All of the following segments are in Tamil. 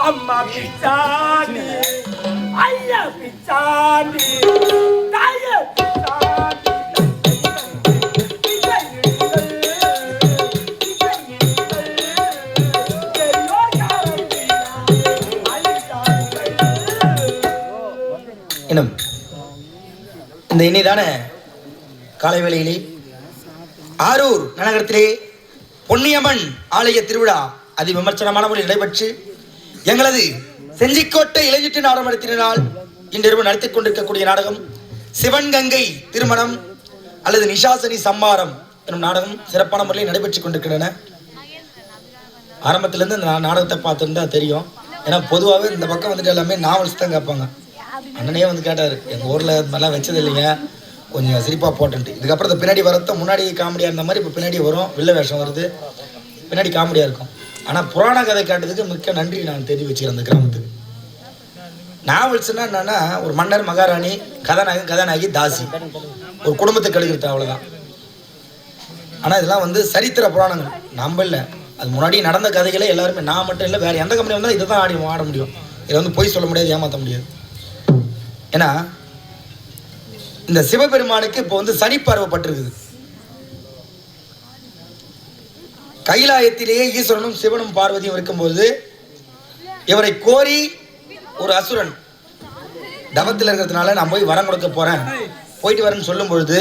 அம்மா பிச்சாண்டி, ஐயா பிச்சாண்டி, தாய பிச்சாண்டி. இந்த இனிதான காலை வேளையிலே ஆரூர் நகரத்திலே பொன்னியம்மன் ஆலய திருவிழா அதி விமர்சனமான முறையில் நடைபெற்று எங்களது செஞ்சிக்கோட்டை இளைஞட்டு நாடகத்தினால் இன்றிரவு நடத்திக் கொண்டிருக்கக்கூடிய நாடகம் சிவன் கங்கை திருமணம் அல்லது நிஷாசனி சம்மாரம் எனும் நாடகம் சிறப்பான முறையில் நடைபெற்றுக் கொண்டிருக்கின்றன. ஆரம்பத்திலேருந்து இந்த நாடகத்தை பார்த்துருந்தா தெரியும். ஏன்னா பொதுவாகவே இந்த பக்கம் வந்துட்டு எல்லாமே நாவல்ஸ் தான் கேட்பாங்க. அண்ணனே வந்து கேட்டார், எங்கள் ஊரில் இது மாதிரிலாம் வச்சது இல்லைங்க, கொஞ்சம் சிரிப்பாக போட்டுன்ட்டு. இதுக்கப்புறம் இந்த பின்னாடி வரத்த முன்னாடி காமெடியாக இருந்த மாதிரி இப்போ பின்னாடி வரும், வில்ல வேஷம் வருது, பின்னாடி காமெடியாக இருக்கும். ஆனால் புராண கதை கேட்டதுக்கு மிக்க நன்றி நான் தெரிவி வச்சுக்கிறேன் அந்த கிராமத்துக்கு. நாவல்ஸ்னால் என்னென்னா ஒரு மன்னர் மகாராணி கதாநாயகன் கதாநாயகி தாசி ஒரு குடும்பத்தை கெடுக்கிறது, அவ்வளோதான். ஆனால் இதெல்லாம் வந்து சரித்திர புராணங்கள், நம்ம இல்லை. அது முன்னாடி நடந்த கதைகளே எல்லாருமே, நான் மட்டும் இல்லை, வேறு எந்த கம்பெனி வந்தால் இதை தான் ஆட முடியும். இதை வந்து பொய் சொல்ல முடியாது, ஏமாற்ற முடியாது. ஏன்னா இந்த சிவபெருமானுக்கு இப்போ வந்து சனி பார்வைப்பட்டிருக்குது. கைலாயத்திலேயே ஈஸ்வரனும் சிவனும் பார்வதியும் இருக்கும்போது இவரை கோரி ஒரு அசுரன் தவத்தில் இருக்கிறதுனால நான் போய் வரம் கொடுக்க போறேன், போயிட்டு வரேன்னு சொல்லும் பொழுது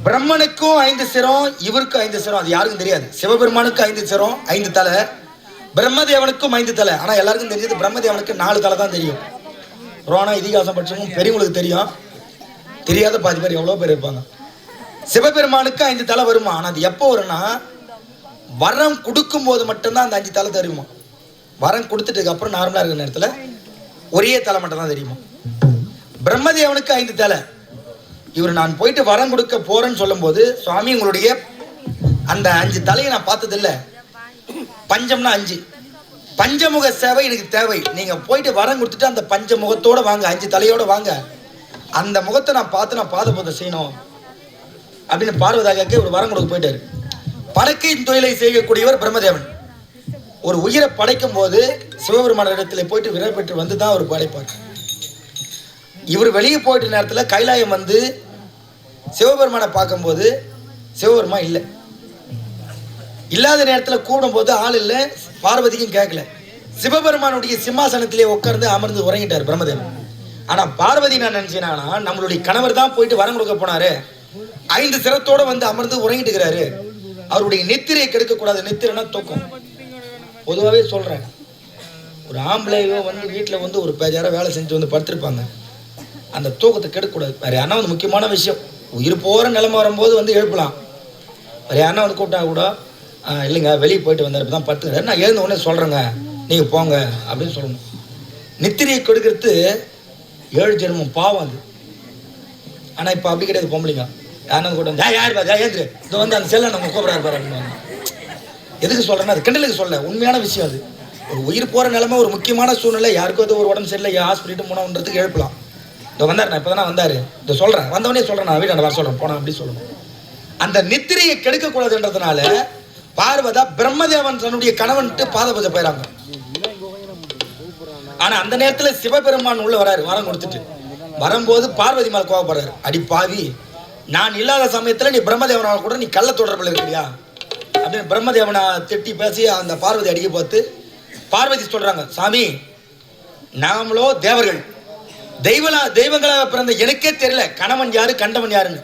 பிரம்மனுக்கும் 5 சிரம், இவருக்கும் 5 சிரம். அது யாருக்கும் தெரியாது. சிவபெருமானுக்கு 5 சிரம் 5 தலை, பிரம்மதேவனுக்கும் 5 தலை. ஆனா எல்லாருக்கும் தெரிஞ்சது பிரம்மதேவனுக்கு 4 தலை தான் தெரியும். புராண இதிகாசம் பட்சமும் பெரியவங்களுக்கு தெரியும், தெரியாத பாதி பேர் எவ்வளோ பேர் இருப்பாங்க. சிவபெருமானுக்கு 5 தலை வருமா? ஆனால் அது எப்போ வரும்னா வரம் கொடுக்கும் போது மட்டும்தான் அந்த 5 தலை தெரியுமா. வரம் கொடுத்துட்டு அப்புறம் நார்மலாக இருக்கிற நேரத்தில் ஒரே தலை மட்டும் தான் தெரியுமா. பிரம்மதேவனுக்கு 5 தலை. இவர் நான் போயிட்டு வரம் கொடுக்க போறேன்னு சொல்லும் போது, சுவாமி உங்களுடைய அந்த 5 தலையை நான் பார்த்ததில்லை, பஞ்சம்னா 5 பஞ்சமுக சேவை எனக்கு தேவை, நீங்க போயிட்டு வரம் கொடுத்துட்டு அந்த பஞ்சமுகத்தோட வாங்க, 5 தலையோட வாங்க, அந்த முகத்தை நான் பார்த்து நான் பாத பூஜை செய்யணும் அப்படின்னு பார்வதிக்கு ஒரு வரம் கொடுக்க போயிட்டாரு. படைக்கையின் தொழிலை செய்யக்கூடியவர் பிரம்மதேவன். ஒரு உயிரை படைக்கும் போது சிவபெருமான இடத்துல போயிட்டு விரை பெற்று வந்து தான் அவர் படைப்பார். இவர் வெளியே போயிட்ட நேரத்தில் கைலாயம் வந்து சிவபெருமானை பார்க்கும்போது சிவபெருமான் இல்லை. இல்லாத நேரத்தில் கூடும்போது ஆள் இல்லை, பார்வதிக்கும் கேட்கல. சிவபெருமானுடைய சிம்மாசனத்திலே உட்கார்ந்து அமர்ந்து உறங்கிட்டார் பிரம்மதேவன். ஆனா பார்வதி நான் நினைச்சேன்னா, நம்மளுடைய கணவர் தான் போயிட்டு வரம் கொடுக்க போனாரு, 5 சிரத்தோட வந்து அமர்ந்து உறங்கிட்டு இருக்கிறாரு, அவருடைய நெத்திரையை கெடுக்கக்கூடாது. நெத்திரைனா தூக்கம். பொதுவாகவே சொல்றேன், ஒரு ஆம்பளையோ வந்து வீட்டில் வந்து ஒரு பேஜார வேலை செஞ்சு வந்து படுத்திருப்பாங்க, அந்த தூக்கத்தை கெடுக்கக்கூடாது. வேற யாருன்னா வந்து முக்கியமான விஷயம், உயிர் போகிற நிலைமை வரும்போது வந்து எழுப்பலாம். வேற யாருன்னா வந்து கூப்பிட்டா கூட இல்லைங்க வெளியே போயிட்டு வந்தார் இப்போ தான் படுத்துக்கிறாரு, நான் எழுந்த உடனே சொல்கிறேங்க நீங்கள் போங்க அப்படின்னு சொல்லணும். நித்திரையை கொடுக்கறது 7 ஜென்மம் பாவம் அது. ஆனால் இப்போ அப்படி கிடையாது. பொம்பளைங்க யாரும் கூட்டம் யார் ஏந்திரு இது வந்து அந்த செல்லை நம்ம கூப்பிடாரு பாரு அப்படின்னு. எதுக்கு சொல்கிறேன்னா அது கிண்டலுக்கு சொல்ல, உண்மையான விஷயம் அது. ஒரு உயிர் போகிற நிலைமை, ஒரு முக்கியமான சூழ்நிலை, யாருக்கும் அது ஒரு உடம்பு சரியில்லை, ஹாஸ்பிட்டல் போனோன்றதுக்கு எழுப்பலாம். இதோ வந்தார், நான் இப்போ தானே வந்தார், இதை சொல்கிறேன், வந்தவனே சொல்கிறேன், நான் வீட்டை வர சொல்கிறேன் போனேன் அப்படி சொல்லணும். அந்த நித்திரையை கெடுக்கக்கூடாதுன்றதுனால பார்வதா பிரம்மதேவன் தன்னுடைய கணவன்ட்டு பாத பூஜை போயிறாங்க. ஆனா அந்த நேரத்துல சிவபெருமான் உள்ள வராரு வரம் கொடுத்துட்டு. வரும்போது பார்வதி மேல கோவப்படுறாரு, அடி பாவி, நான் இல்லாத சமயத்துல நீ பிரம்மதேவனால கூட நீ கள்ள தொடர்புல இருக்கிறியா அப்படின்னு பிரம்மதேவனை திட்டி பேசி அந்த பார்வதி அடிக்க பார்த்து பார்வதி சொல்றாங்க, சாமி நாமளோ தேவர்கள், தெய்வங்களாக பிறந்த எனக்கே தெரியல கணவன் யாரு கண்டவன் யாருன்னு.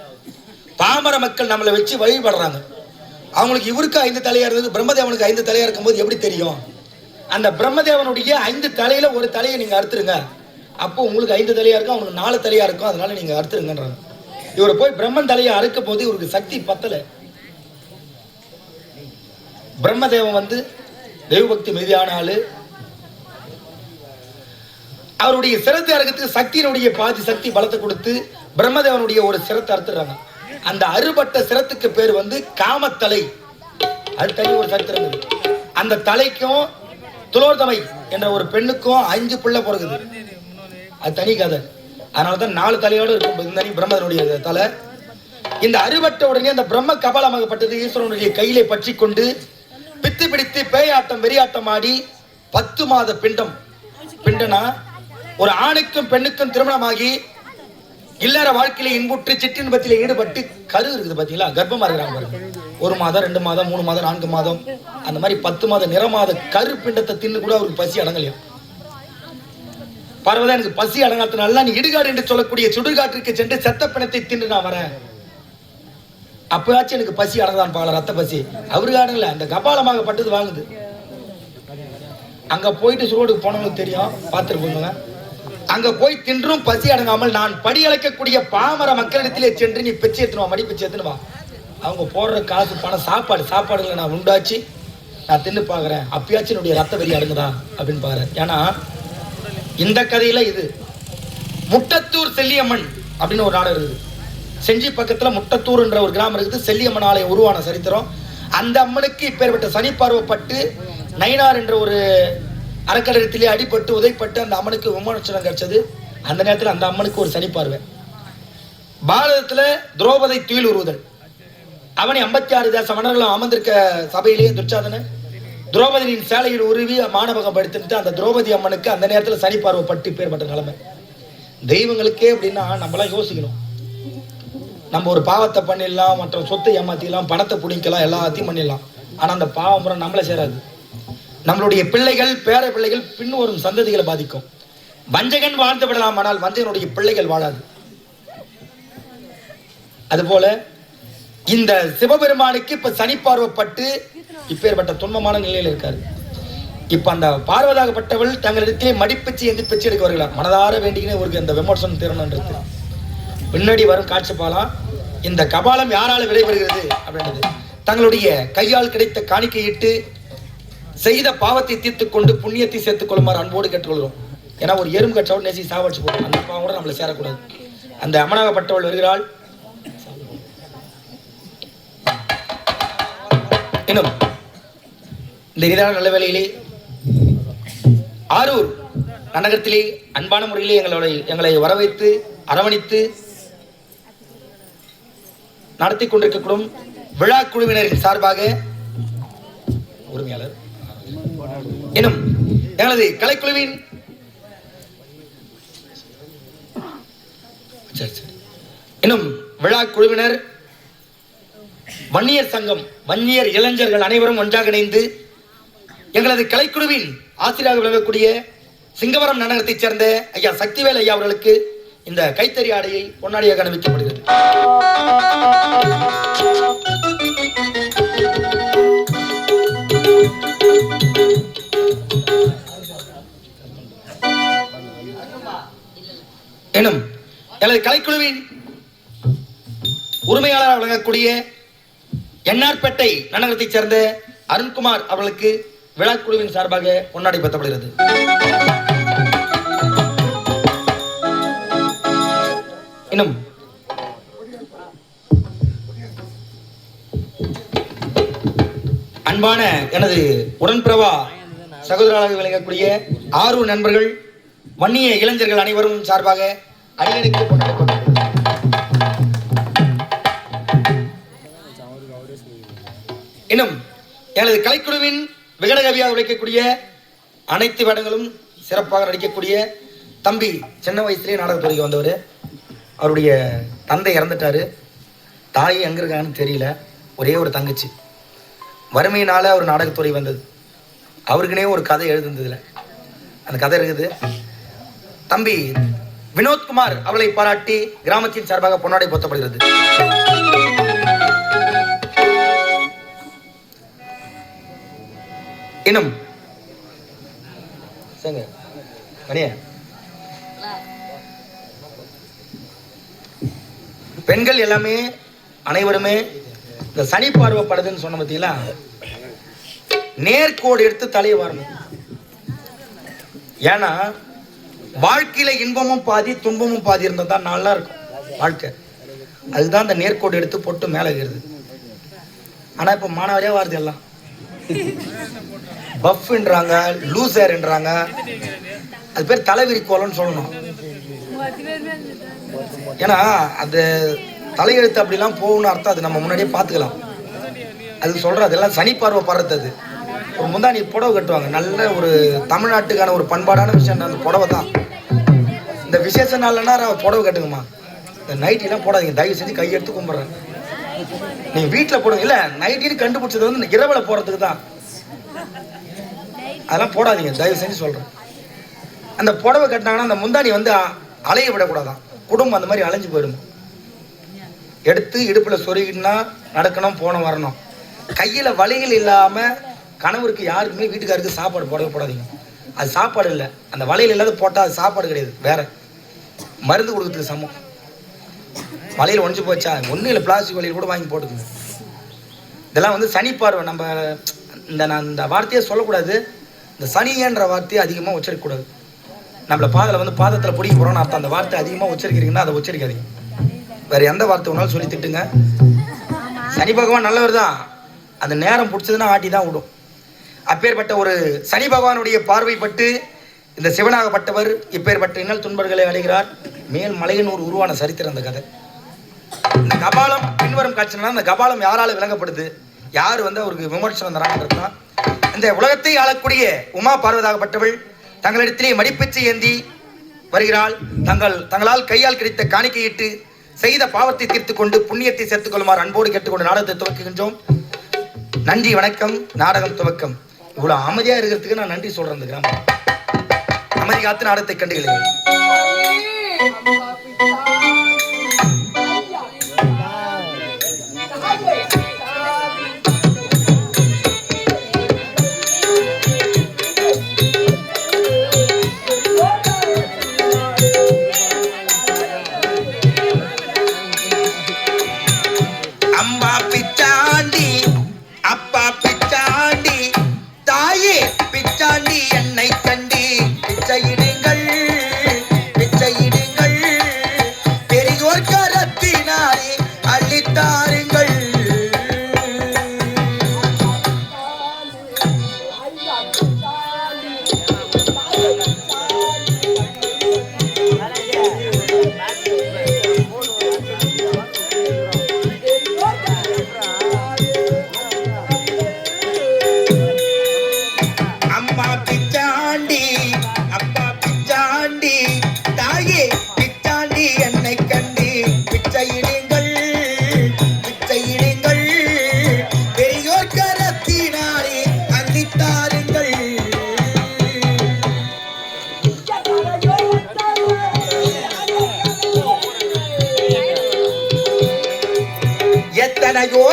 பாமர மக்கள் நம்மளை வச்சு வழிபடுறாங்க. அவங்களுக்கு இவருக்கு 5 தலையா இருந்தது, பிரம்மதேவனுக்கு 5 தலையா இருக்கும்போது எப்படி தெரியும்? அந்த பிரம்மதேவனுடைய 5 தலையில ஒரு தலையை நீங்க அறுத்துருங்க, அப்போ உங்களுக்கு 5 தலையா இருக்கும், அவனுக்கு 4 தலையா இருக்கும், அதனால நீங்க அறுத்துருங்கன்றாங்க. இவரை போய் பிரம்மன் தலையை அறுக்க போது இவருக்கு சக்தி பத்தல. பிரம்மதேவன் வந்து தெய்வபக்தி மீதியான ஆளு, அவருடைய சிரத்தை அறுக்கிறதுக்கு சக்தியினுடைய பாதி சக்தி பலத்தை கொடுத்து பிரம்மதேவனுடைய ஒரு சிரத்தை அறுத்துறாங்க. அந்த அறுபட்ட சிரத்துக்கு பேர் வந்து காமத்தலை. அது தனி ஒரு சரித்திரம். அந்த தலைக்கும் துலோதமை என்ற ஒரு பெண்ணுக்கும் 5 பிள்ளை பிறகுது, அது தனி கதை. அதனாலதான் 4 தலையோடு இருக்கும் தனி பிரம்மதனுடைய தலை. இந்த அறுபட்ட உடனே அந்த பிரம்ம கபாலமாகப்பட்டது ஈஸ்வரனுடைய கையிலே பற்றி கொண்டு பித்து பிடித்து பேயாட்டம் வெறியாட்டம் ஆடி 10 மாத பிண்டம். பிண்டனா ஒரு ஆணுக்கும் பெண்ணுக்கும் திருமணமாகி இல்லற வாழ்க்கையில இன்புற்று சிற்றின்பத்தில ஈடுபட்டு கரு இருக்குது பாத்தீங்களா, கர்ப்பமா இருக்கிறாங்க பாருங்க. 1 மாதம் 2 மாதம் 3 மாதம் 4 மாதம் அந்த மாதிரி 10 மாத நிறமாத கரு பிண்டத்தை தின்னு கூட அவருக்கு பசி அடங்கலையா. பரவாயில்ல, எனக்கு பசி அடங்காதனால நீ இடுகாடு என்று சொல்லக்கூடிய சுடுகாட்டிற்கு சென்று செத்த பிணத்தை தின்று நான் வரேன், அப்பயாச்சும் எனக்கு பசி அடங்கதான் பாக்கல. ரத்த பசி அவருக்கு அடங்கல, அந்த கபாலமாக பட்டது வாங்குது. அங்க போயிட்டு சுடுகாட்டுக்கு போனவங்களுக்கு தெரியும், பார்த்துருப்போங்க. அங்க போய் தின்றும் பசி அடங்காமல் நான் படி அழைக்கக்கூடிய பாமர மக்களிடத்திலே சென்று நீ பிச்சை எடுத்துனுவா, மடி பிச்சை எடுத்துனுவா. அவங்க போடுற காசு பணம் சாப்பாடுகளை நான் உண்டாச்சு நான் தின்னு பாக்குறேன், அப்பயாச்சும் என்னுடைய ரத்த வெறி அடங்குதா அப்படின்னு பாக்குறேன். ஏன்னா இந்த கதையில இது முட்டத்தூர் செல்லியம்மன் அப்படின்னு ஒரு நாடகம் இருக்குது. செஞ்சி பக்கத்துல முட்டத்தூர் என்ற ஒரு கிராமம் இருக்குது. செல்லியம்மன் ஆலயம் உருவான சரித்திரம். அந்த அம்மனுக்கு இப்பேற்பட்ட சனி பார்வைப்பட்டு நயினார் என்ற ஒரு அறக்கடத்திலே அடிபட்டு உதைப்பட்டு அந்த அம்மனுக்கு விமோசனம் கிடைச்சது. அந்த நேரத்தில் அந்த அம்மனுக்கு ஒரு சனி பார்வை. பாரதத்துல திரௌபதி துயில் உருவுதல், அவனை 56 தேச மன்னர்களும் அமர்ந்திருக்க சபையிலேயே துர்ச்சாதன திரௌபதியின் சேலையில் உருவி மாணவகம் படுத்துட்டு அந்த திரௌபதி அம்மனுக்கு அந்த நேரத்தில் சனி பார்வைப்பட்டு பேர்பட்ட நிலைமை. தெய்வங்களுக்கே அப்படின்னா நம்மளாம் யோசிக்கணும். நம்ம ஒரு பாவத்தை பண்ணிடலாம், மற்ற சொத்தை ஏமாத்திக்கலாம், பணத்தை பிடிக்கலாம், எல்லாத்தையும் பண்ணிடலாம். ஆனா அந்த பாவம் முறை நம்மளை சேராது. நம்மளுடைய பிள்ளைகள் பேர பிள்ளைகள் பின் வரும் சந்ததிகளை பாதிக்கும். வஞ்சகன் வாழ்ந்து விடலாம், ஆனால் வஞ்சகனுடைய பிள்ளைகள் வாழாது. அதுபோல இந்த சிவபெருமானுக்கு இப்ப சனி பார்வைப்பட்டு இப்பேற்பட்ட துன்பமான நிலையில் இருக்காரு. இப்ப அந்த பார்வதாகப்பட்டவள் தங்களிடத்திலே மடிப்பிச்சு எந்த பிச்சை எடுக்க வருகிறார். மனதார வேண்டிக்கினே ஒரு அந்த விமர்சனம் தீரணுன்றது. பின்னாடி வரும் காட்சி பாலாம். இந்த கபாலம் யாரால விடைபெறுகிறது அப்படின்றது தங்களுடைய கையால் கிடைத்த காணிக்கையிட்டு செய்த பாவத்தை தீர்த்து கொண்டு புண்ணியத்தை சேர்த்துக் கொள்ளுமாறு அன்போடு கேட்டுக்கொள்கிறோம். ஏன்னா ஒரு எறும்பு கட்சோடு நேசி சாவடிச்சு போடும், அந்த பாவம் கூட நம்மளை சேரக்கூடாது. அந்த அமனாகப்பட்டவள் வருகிறாள். இன்னும் இந்த நிதான நல்ல வேளையிலே ஆரூர் நகரத்திலே அன்பான முறையிலே எங்களை வரவைத்து அரவணைத்து நடத்தி கொண்டிருக்கக்கூடும் விழா குழுவினரின் சார்பாக உரிமையாளர் எனும் எங்களது கலைக்குழுவின் இன்னும் விழா குழுவினர், வன்னியர் சங்கம், வன்னியர் இளைஞர்கள் அனைவரும் ஒன்றாக இணைந்து எங்களது கலைக்குழுவின் ஆசிரியராக விளங்கக்கூடிய சிங்கவரம் நகரத்தைச் சேர்ந்த ஐயா சக்திவேல் ஐயா அவர்களுக்கு இந்த கைத்தறி ஆடையை பொன்னாடியாக அணிவிக்கப்படுகிறது. எனும் எனது கலைக்குழுவின் உரிமையாளராக விளங்கக்கூடிய என்ஆர்பேட்டை நகரத்தைச் சேர்ந்த அருண்குமார் அவர்களுக்கு விழாக்குழுவின் சார்பாக பொன்னாடை பத்தப்படுகிறது. இன்னும் அன்பான எனது உடன்பிரவா சகோதரராக விளங்கக்கூடிய ஆரூர் நண்பர்கள், வன்னிய இளைஞர்கள் அனைவரும் சார்பாக அடியடிக்கு கொண்டாடப்பட்டது. இன்னும் எனது கலைக்குழுவின் விகடகவியாக உழைக்கக்கூடிய அனைத்து வேடங்களும் சிறப்பாக நடிக்கக்கூடிய தம்பி, சின்ன வயசுலேயே நாடகத்துறைக்கு வந்தவர். அவருடைய தந்தை இறந்துட்டாரு, தாய் எங்கே இருக்காங்கன்னு தெரியல, ஒரே ஒரு தங்கச்சி. வறுமையினால அவர் நாடகத்துறை வந்தது. அவருக்குனே ஒரு கதை எழுதுனதில்லை, அந்த கதை இருக்குது. தம்பி வினோத்குமார் அவளை பாராட்டி கிராமத்தின் சார்பாக பொன்னாடை போத்தப்படுகிறது. இன்னும் பெண்கள் எல்லாமே அனைவருமே இந்த சனி பார்வைப்படுதுன்னு சொன்ன பார்த்தீங்களா, நேர்கோடு எடுத்து தலையை வரணும். ஏன்னா வாழ்க்கையில இன்பமும் பாதி துன்பமும் பாதி இருந்தால் தான் நல்லா இருக்கும் வாழ்க்கை. அதுதான் இந்த நேர்கோடு எடுத்து போட்டு மேலே ஏறுது. ஆனா இப்ப மாணவரே வருது எல்லாம் பஃப்ன்றாங்க, லூசர்ன்றாங்க. அது பேர் தலைவிரி கோலம்னு சொல்லணும். ஏன்னா அது தலையெழுத்து அப்படிலாம் போகணும்னு அர்த்தம். அது நம்ம முன்னாடியே பார்த்துக்கலாம். அது சொல்றது அதெல்லாம் சனி பார்வை படுறது. அது ஒரு முந்தானி புடவை கட்டுவாங்க. நல்ல ஒரு தமிழ்நாட்டுக்கான ஒரு பண்பாடான விஷயம் அந்த புடவை தான். இந்த விசேஷ நாள்லன்னா புடவை கட்டுங்கம்மா. இந்த நைட்டிலாம் போடாதீங்க, தயவு செஞ்சு கையெடுத்து கும்பிட்றேன். நீங்கள் வீட்டில் போடுங்க. இல்லை, நைட்டின்னு கண்டுபிடிச்சது வந்து இரவில் போகிறதுக்கு தான். அதெல்லாம் போடாதீங்க, தயவு செஞ்சு சொல்கிறேன். அந்த புடவை கட்டினாங்கன்னா அந்த முந்தானி வந்து அலைய விடக்கூடாதான். குடும்பம் அந்த மாதிரி அலைஞ்சு போயிடும். எடுத்து இடுப்பில் சொருகினா நடக்கணும், போன வரணும். கையில் வலிகள் இல்லாமல் கணவருக்கு யாருக்குமே வீட்டுக்காருக்கு சாப்பாடு போடவே போடாதீங்க. அது சாப்பாடு இல்லை. அந்த வலையில் இல்லாத போட்டால் அது சாப்பாடு கிடையாது, வேற மருந்து கொடுக்கறதுக்கு சமம். வலையில் ஒழிஞ்சு போச்சா ஒன்றும் இல்லை, பிளாஸ்டிக் வலையில் கூட வாங்கி போட்டுக்குங்க. இதெல்லாம் வந்து சனி பார்வை. நம்ம நான் இந்த வார்த்தையை சொல்லக்கூடாது. இந்த சனின்ற வார்த்தையை அதிகமாக உச்சரிக்கக்கூடாது. நம்மளை பாதத்தில் பிடிக்க போகிறோம்னு அர்த்தம். அந்த வார்த்தை அதிகமாக உச்சரிக்கிறீங்கன்னா அதை உச்சரிக்காதீங்க. வேறு எந்த வார்த்தை ஒன்றாலும் சொல்லி திட்டுங்க. சனி பகவான் நல்லவர் தான், அந்த நேரம் பிடிச்சதுன்னா ஆட்டி தான் விடும். அப்பேற்பட்ட ஒரு சனி பகவானுடைய பார்வைப்பட்டு இந்த சிவனாகப்பட்டவர் இப்பேற்பட்ட இன்னல் துன்பர்களை அடைகிறார். மேல் மலையனூர் உருவான சரித்திரம் அந்த கதை. இந்த கபாலம் பின்வரும் காட்சினா அந்த கபாலம் யாரால விளங்கப்படுது, யார் வந்து அவருக்கு விமர்சனம் தராங்கன்றது தான். இந்த உலகத்தை ஆளக்கூடிய உமா பார்வதாகப்பட்டவள் தங்களிடத்திலே மடிப்பிச்சை ஏந்தி வருகிறாள். தங்களால் கையால் கிடைத்த காணிக்கையிட்டு செய்த பாவத்தை தீர்த்து கொண்டு புண்ணியத்தை சேர்த்துக் கொள்ளுமாறு அன்போடு கேட்டுக்கொண்டு நாடகத்தை துவக்குகின்றோம். நன்றி, வணக்கம். நாடகம் துவக்கம். இவ்வளவு அமைதியா இருக்கிறதுக்கு நான் நன்றி சொல்றேன். இந்த கிராமம் அமைதி காத்து நாடகத்தை கண்டுகிறேன்.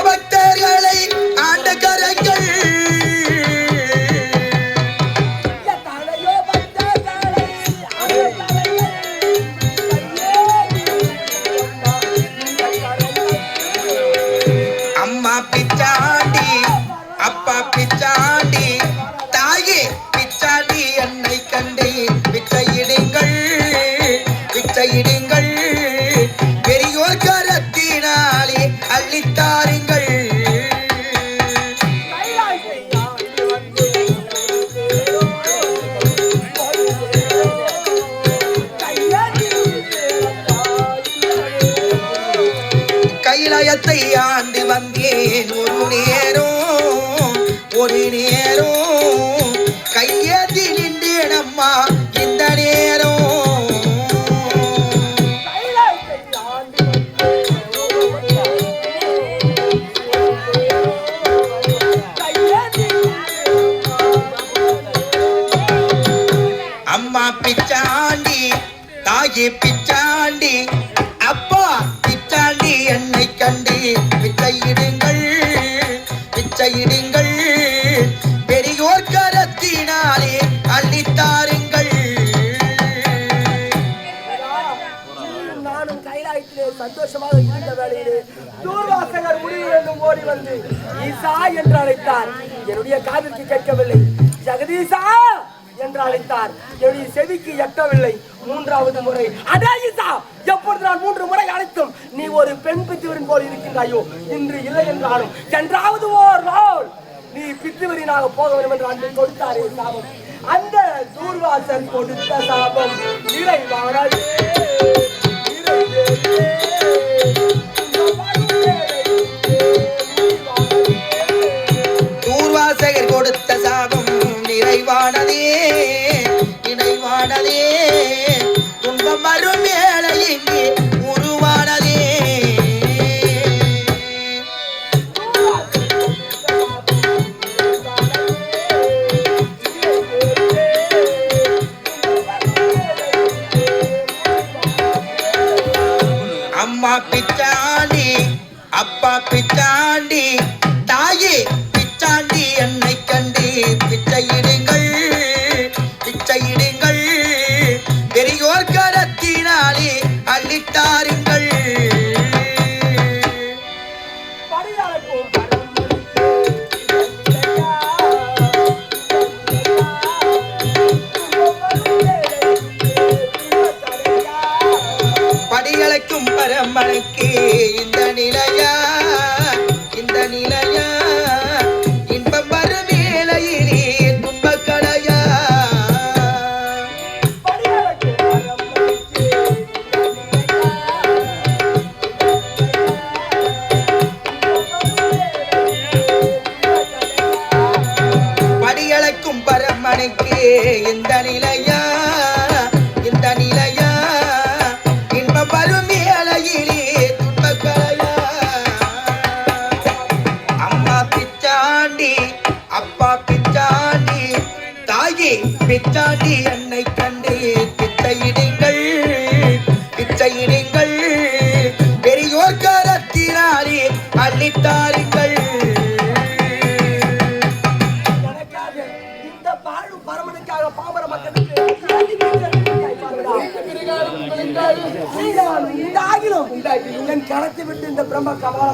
பக்தர்களை ஆண்ட கரங்கள் அம்மா பிச்சாண்டி, அப்பா பிச்சாண்டி, தாயே பிச்சாண்டி, என்னை கண்டு பிச்சையிடுங்கள், பிச்சையிடுங்கள், பெரியோர் கரத்தினாலே அள்ளித்தாருங்கள். கைலாயத்தை ஆண்டு வந்தேன் ஒரு நேரம் கையேந்தி நின்றேன் அம்மா இந்த நேரம். அம்மா பிச்சாண்டி, தாயே பிச்சாண்டி, அப்பா பிச்சாண்டி, என்னை கண்டு பிச்சையிடுங்கள், பிச்சையிடுங்கள், பெரியோர் கரத்தினாலே அள்ளித்தாருங்கள். நானும் கைலாயத்திலே சந்தோஷமாக இருந்த வேளையிலே தூர்வாசகர் முடிவிலிருந்தும் ஓடி வந்து ஈசா என்று அழைத்தார். என்னுடைய காதிற்கு கேட்கவில்லை. ஜெகதீசா என்று அழைத்தார். என்னுடைய செவிக்கு எட்டவில்லை. மூன்றாவது முறை அதே ஈசா, எப்பொழுது நான் 3 முறை அழைத்தும் நீ ஒரு பெண் பித்துவரின் போல் இருக்கின்றாயோ, இன்று இல்லை என்றாலும் என்றாவது ஓர் நாள் நீ பித்துவரினாக போக வேண்டும் என்று அன்று கொடுத்தாரே சாபம். அந்த தூர்வாசன் கொடுத்த சாபம் நிறைவானது. தூர்வாசகர் கொடுத்த இணைவானதே இணைவானதே துன்பம் வரும் வேளை இங்கே உருவானதே அம்மா பிச்சாண்டி அப்பா பிச்சாண்டி தாயே பிச்சாண்டி என்னை கண்டு பிச்சையிடுங்கள் பிச்சையிடுங்கள் பெரியோர் கரத்தினாலே அள்ளித்தாருங்கள் படியளைக்கும் பரம்பரைக்கு இந்த நிலையா இந்த நிலையா இன்பம் வரும் வேளையிலே துன்பக்கடையா படியளைக்கும் பரம்பரைக்கு இந்த நிலையா இந்த நிலையா வரும் வேளையிலே துன்பக்கலையா அம்மா பிச்சாண்டி அப்பா பிச்சாண்டி தாயே பிச்சாண்டி என்னை கண்டு பிச்சையிடுங்கள் பிச்சையிடுங்கள் பெரியோர் கரத்தினாலே அள்ளித்தாருங்கள் இந்த பாழும் பரமனுக்காக பாமர மக்களுக்கு என் கடத்தி விட்டு இந்த பிரம்ம கமல